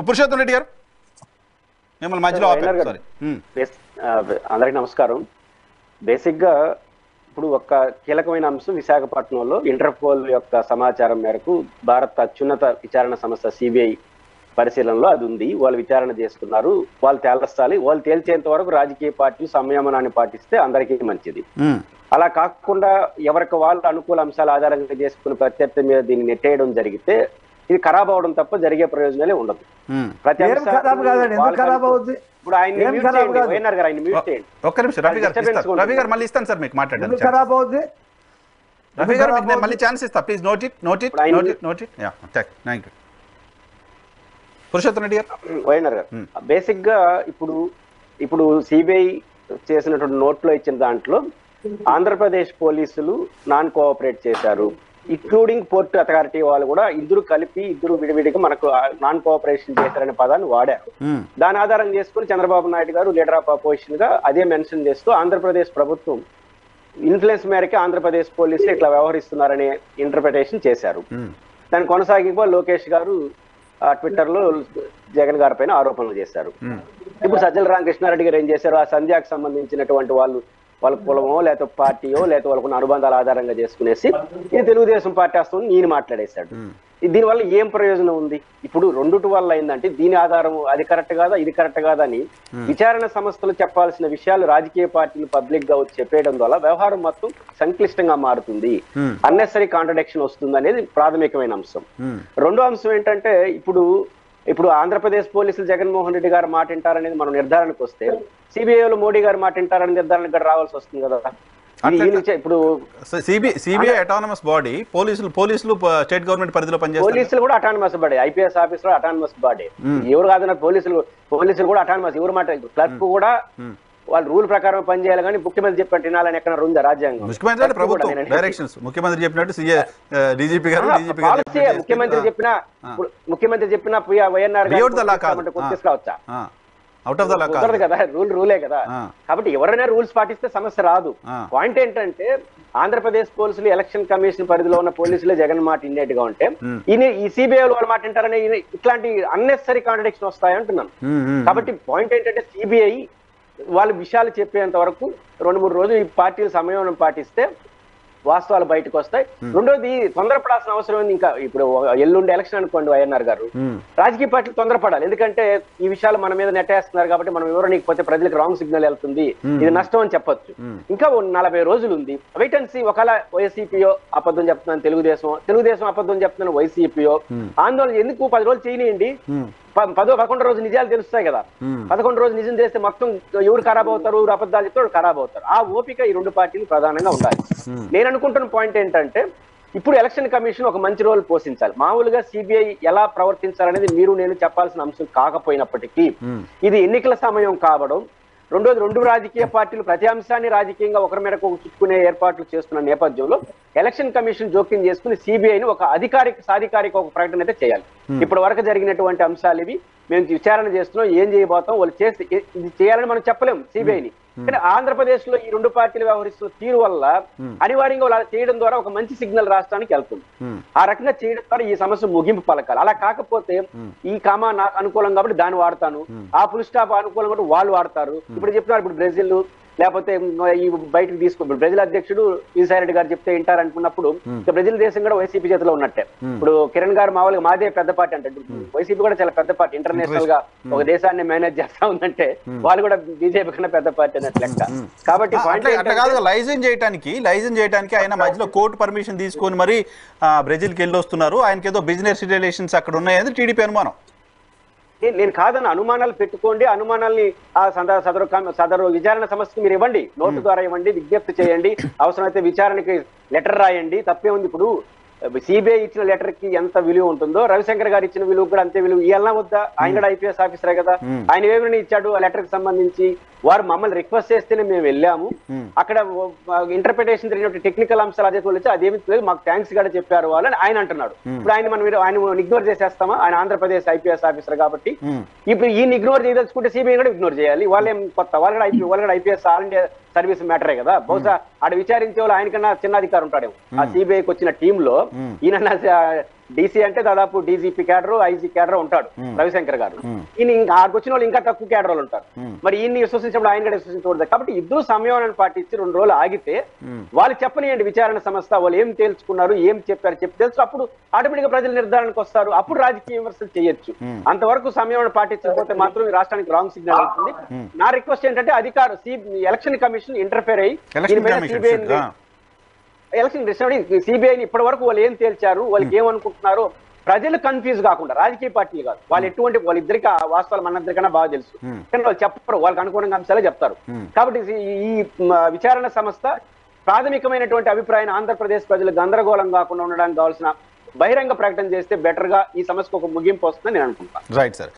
పురుషోత్తం రెడ్డి గారు మిమ్మల్ని మధ్యలో సారీ. అందరికి నమస్కారం. బేసిక్ గా ఇప్పుడు ఒక కీలకమైన అంశం విశాఖపట్నంలో ఇంటర్పోల్ యొక్క సమాచారం మేరకు భారత అత్యున్నత విచారణ సంస్థ సిబిఐ పరిశీలనలో అది ఉంది. వాళ్ళు విచారణ చేస్తున్నారు. వాళ్ళు తేల్చాలి. వాళ్ళు తేల్చేంత వరకు రాజకీయ పార్టీలు సంయమనాన్ని పాటిస్తే అందరికీ మంచిది. అలా కాకుండా ఎవరికి వాళ్ళు అనుకూల అంశాల ఆధారంగా చేసుకుని ప్రత్యర్థి మీద దీన్ని నెట్టేయడం జరిగితే ఇది ఖరాబ్ అవడం తప్ప జరిగే ప్రయోజనాలే ఉండదు. ప్రతి ఒక్క నిమిషం రవి గారు మళ్ళీ ఇస్తాను సార్ మీకు మాట్లాడండి. రవి గారు నేను మళ్ళీ ఛాన్స్ ఇస్తా, please note it. Thank you. Purushottam Reddy గారు వైఎన్ఆర్ గారు బేసిక్ గా ఇప్పుడు సిబిఐ చేసినటువంటి నోట్లో ఇచ్చిన దాంట్లో ఆంధ్రప్రదేశ్ పోలీసులు నాన్ కోఆపరేట్ చేశారు, ఇంక్లూడింగ్ పోర్ట్ అథారిటీ వాళ్ళు కూడా ఇద్దరు కలిపి ఇద్దరు విడివిడిగా మనకు నాన్ కోఆపరేషన్ చేశారనే పదాన్ని వాడారు. దాని ఆధారం చేసుకుని చంద్రబాబు నాయుడు గారు లీడర్ ఆఫ్ అపోజిషన్ గా అదే మెన్షన్ చేస్తూ ఆంధ్రప్రదేశ్ ప్రభుత్వం ఇన్ఫ్లుయెన్స్ మేరకే ఆంధ్రప్రదేశ్ పోలీసులు ఇట్లా వ్యవహరిస్తున్నారనే ఇంటర్ప్రిటేషన్ చేశారు. దాని కొనసాగింపు లోకేష్ గారు ట్విట్టర్ లో జగన్ గారి పైన ఆరోపణలు చేశారు. ఇప్పుడు సజ్జల రామకృష్ణారెడ్డి గారు ఏం చేశారు, ఆ సంధ్యాకు సంబంధించినటువంటి వాళ్ళ కులమో లేకపోతే పార్టీయో లేకపోతే వాళ్ళకున్న అనుబంధాల ఆధారంగా చేసుకునేసి ఇది తెలుగుదేశం పార్టీ వస్తుంది నేను మాట్లాడేశాడు. దీనివల్ల ఏం ప్రయోజనం ఉంది? ఇప్పుడు రెండుటి వల్ల అయిందంటే దీని ఆధారం అది కరెక్ట్ కాదా ఇది కరెక్ట్ కాదా అని విచారణ సంస్థలు చెప్పాల్సిన విషయాలు రాజకీయ పార్టీలు పబ్లిక్ గా వచ్చి చెప్పేయడం వల్ల వ్యవహారం మొత్తం సంక్లిష్టంగా మారుతుంది, అన్నెసరీ కాంట్రడిక్షన్ వస్తుంది అనేది ప్రాథమికమైన అంశం. రెండో అంశం ఏంటంటే ఇప్పుడు ఆంధ్రప్రదేశ్ పోలీసులు జగన్మోహన్ రెడ్డి గారు మాట వింటారనేది మనం నిర్ధారణకు వస్తే సిబిఐలో మోడీ గారు మాట వింటారని నిర్ధారణకు కూడా రావాల్సి వస్తుంది కదా. ఇప్పుడు సిబిఐ అటానమస్ బాడీ, పోలీసులు స్టేట్ గవర్నమెంట్ పరిధిలో పనిచేస్తారు. పోలీసులు కూడా autonomous body, IPS officer autonomous body. ఎవరు కాదన్నారు పోలీసులు కూడా అటానమస్. ఎవరు మాట క్లర్క్ కూడా వాళ్ళు రూల్ ప్రకారం పనిచేయాలి కానీ ముఖ్యమంత్రి చెప్పినట్టు వినాలని ఎక్కడ ఉందా రాజ్యాంగం? ముఖ్యమంత్రి చెప్పినట్టు ముఖ్యమంత్రి చెప్పిన వైఎన్ఆర్ తీసుకురావచ్చా? కుదరదు కదా, రూలే కదా. కాబట్టి ఎవరైనా రూల్స్ పాటిస్తే సమస్య రాదు. పాయింట్ ఏంటంటే ఆంధ్రప్రదేశ్ పోలీసులు ఎలక్షన్ కమిషన్ పరిధిలో ఉన్న పోలీసులే జగన్ మాట ఇండేట్ గా ఉంటే ఈ సిబిఐ వాళ్ళ మాట వింటారని ఇట్లాంటి అన్నెసరీ కాంట్రడిక్షన్ వస్తాయి అంటున్నాను. కాబట్టి పాయింట్ ఏంటంటే సిబిఐ వాళ్ళ విషయాలు చెప్పేంత వరకు 2-3 రోజులు ఈ పార్టీలు సమయం పాటిస్తే వాస్తవాలు బయటకు వస్తాయి. రెండోది తొందరపడాల్సిన అవసరం ఉంది. ఇంకా ఇప్పుడు ఎల్లుండి ఎలక్షన్ అనుకోండి వైఎన్ఆర్ గారు, రాజకీయ పార్టీలు తొందరపడాలి. ఎందుకంటే ఈ విషయాలు మన మీద నెట్టేస్తున్నారు కాబట్టి మనం ఎవరో నీకపోతే ప్రజలకు రాంగ్ సిగ్నల్ వెళ్తుంది, ఇది నష్టం అని చెప్పొచ్చు. ఇంకా 40 రోజులు ఉంది, వెయిట్ అండ్ సీ. ఒకవేళ వైసీపీయో అబద్ధం చెప్తున్నాను, తెలుగుదేశం అబద్ధం చెప్తున్నాను, వైసీపీయో ఆందోళన ఎందుకు 10 రోజులు చేయనియండి. 10-11 రోజు నిజాలు తెలుస్తాయి కదా. 11 రోజు నిజం చేస్తే మొత్తం ఎవరు ఖరాబ్ అవుతారు, ఎవరు అబద్ధాలు చెప్తారు, ఖరాబ్ అవుతారు. ఆ ఓపిక ఈ రెండు పార్టీలు ప్రధానంగా ఉండాలి. నేను అనుకుంటున్న పాయింట్ ఏంటంటే ఇప్పుడు ఎలక్షన్ కమిషన్ ఒక మంచి రోల్ పోషించాలి. మామూలుగా సిబిఐ ఎలా ప్రవర్తించాలనేది మీరు నేను చెప్పాల్సిన అంశం కాకపోయినప్పటికీ ఇది ఎన్నికల సమయం కావడం, రెండోది 2 రాజకీయ పార్టీలు ప్రతి అంశాన్ని రాజకీయంగా ఒకరి మేరకు చుట్టుకునే ఏర్పాట్లు చేస్తున్న నేపథ్యంలో ఎలక్షన్ కమిషన్ జోక్యం చేసుకుని సిబిఐని ఒక సాధికారిక ఒక ప్రకటన అయితే చేయాలి. ఇప్పటి వరకు జరిగినటువంటి అంశాలు ఇవి, మేము విచారణ చేస్తున్నాం, ఏం చేయబోతాం, వాళ్ళు చేసి ఇది చేయాలని మనం చెప్పలేము సిబిఐని. కానీ ఆంధ్రప్రదేశ్ లో ఈ 2 పార్టీలు వ్యవహరిస్తున్న తీరు వల్ల అనివార్యంగా వాళ్ళు చేయడం ద్వారా ఒక మంచి సిగ్నల్ రాష్ట్రానికి వెళ్తుంది. ఆ రకంగా చేయడం ద్వారా ఈ సమస్య ముగింపు పలకాలి. అలా కాకపోతే ఈ కామా నాకు అనుకూలం కాబట్టి దాన్ని వాడతాను, ఆ ఫుల్ స్టాప్ అనుకూలం కాబట్టి వాళ్ళు వాడతారు. ఇప్పుడు చెప్తున్నారు, ఇప్పుడు బ్రెజిల్ లేకపోతే ఈ బయటకు తీసుకుంటారు. బ్రెజిల్ అధ్యక్షుడు ఈసారెడ్డి గారు చెప్తే వింటారనుకున్నప్పుడు బ్రెజిల్ దేశం కూడా వైసీపీ చేతిలో ఉన్నట్టే. ఇప్పుడు కిరణ్ గారు మామూలుగా మాదే పెద్ద పార్టీ అంటే వైసీపీ కూడా చాలా పెద్ద పార్టీ, ఇంటర్నేషనల్ గా ఒక దేశాన్ని మేనేజ్ చేస్తా ఉందంటే వాళ్ళు కూడా బీజేపీ కన్నా పెద్ద పార్టీ అన్నట్టు లెక్క. కాబట్టి లైసెన్స్ చేయడానికి ఆయన మధ్యలో కోర్టు పర్మిషన్ తీసుకొని మరి బ్రెజిల్ కి వెళ్ళి వస్తున్నారు. ఆయనకి ఏదో బిజినెస్ రిలేషన్స్ అక్కడ ఉన్నాయని టీడీపీ అనుమానం. నేను కాదన్న, అనుమానాలు పెట్టుకోండి, అనుమానాలని ఆ సదరు విచారణ సంస్థకు మీరు ఇవ్వండి, నోటు ద్వారా ఇవ్వండి, విజ్ఞప్తి చేయండి, అవసరమైతే విచారణకి లెటర్ రాయండి, తప్పే ఉంది. ఇప్పుడు సిబిఐ ఇచ్చిన లెటర్ కి ఎంత విలువ ఉంటుందో రవిశంకర్ గారు ఇచ్చిన విలువ కూడా అంతే విలువ ఇవ్వాలన్నా వద్దా? ఆయన కూడా ఐపీఎస్ ఆఫీసరే కదా, ఆయన ఏమైనా ఇచ్చాడు ఆ లెటర్ కి సంబంధించి. వారు మమ్మల్ని రిక్వెస్ట్ చేస్తేనే మేము వెళ్ళాము, అక్కడ ఇంటర్ప్రిటేషన్ జరిగినట్టు టెక్నికల్ అంశాలు అదే వచ్చి అదేమి లేదు, మాకు థ్యాంక్స్ కూడా చెప్పారు వాళ్ళని ఆయన అంటున్నాడు. ఇప్పుడు ఆయన ఇగ్నోర్ చేసేస్తామా? ఆయన ఆంధ్రప్రదేశ్ ఐపీఎస్ ఆఫీసర్ కాబట్టి ఇప్పుడు ఈయన ఇగ్నోర్ చేయదలుచుకుంటే సిబిఐ కూడా ఇగ్నోర్ చేయాలి. వాళ్ళేం కొత్త, వాళ్ళు కూడా ఐపీఎస్ ఆల్ ఇండియా సర్వీస్ మ్యాటరే కదా. బహుశా ఆడ విచారించే వాళ్ళు ఆయనకన్నా చిన్న అధికారం ఉంటాడేమో. ఆ సిబిఐకి వచ్చిన టీంలో ఈయన డీసీ అంటే దాదాపు డీజీపీ క్యాడర్, ఐజీ క్యాడర్ ఉంటాడు రవిశంకర్ గారు. ఈయన ఇంకా ఆడికి వచ్చిన వాళ్ళు ఇంకా తక్కువ క్యాడర్ ఉంటారు. మరి ఈయన్ని విశ్వసించినప్పుడు ఆయన కూడా విశ్వసించకూడదు. కాబట్టి ఇద్దరు సంయమనాన్ని పాటించి 2 రోజులు ఆగితే వాళ్ళు చెప్పనియండి విచారణ సంస్థ వాళ్ళు ఏం తేల్చుకున్నారు, ఏం చెప్పారు తెలుసు. అప్పుడు ఆటోమేటిక్ గా ప్రజలు నిర్ధారణకు వస్తారు. అప్పుడు రాజకీయ విమర్శలు చేయొచ్చు. అంతవరకు సంయమనం పాటించకపోతే మాత్రం ఈ రాష్ట్రానికి రాంగ్ సిగ్నల్ అవుతుంది. నా రిక్వెస్ట్ ఏంటంటే అధికారులు ఎలక్షన్ కమిషన్ ఇంటర్ఫేర్ అయ్యి ఎలక్షన్ సిబిఐని ఇప్పటి వరకు వాళ్ళు ఏం తేల్చారు, వాళ్ళకి ఏమనుకుంటున్నారో ప్రజలు కన్ఫ్యూజ్ కాకుండా, రాజకీయ పార్టీలు కాదు, వాళ్ళు ఎటువంటి వాళ్ళిద్దరికి వాస్తవాలు మనందరికన్నా బాగా తెలుసు, కానీ వాళ్ళు చెప్పరు, వాళ్ళకి అనుగుణంగా అంశాలే చెప్తారు. కాబట్టి ఈ విచారణ సంస్థ ప్రాథమికమైనటువంటి అభిప్రాయాన్ని ఆంధ్రప్రదేశ్ ప్రజలు గందరగోళం కాకుండా ఉండడానికి కావాల్సిన బహిరంగ ప్రకటన చేస్తే బెటర్ గా ఈ సమస్యకు ఒక ముగింపు వస్తుందని నేను అనుకుంటాను. Right sir.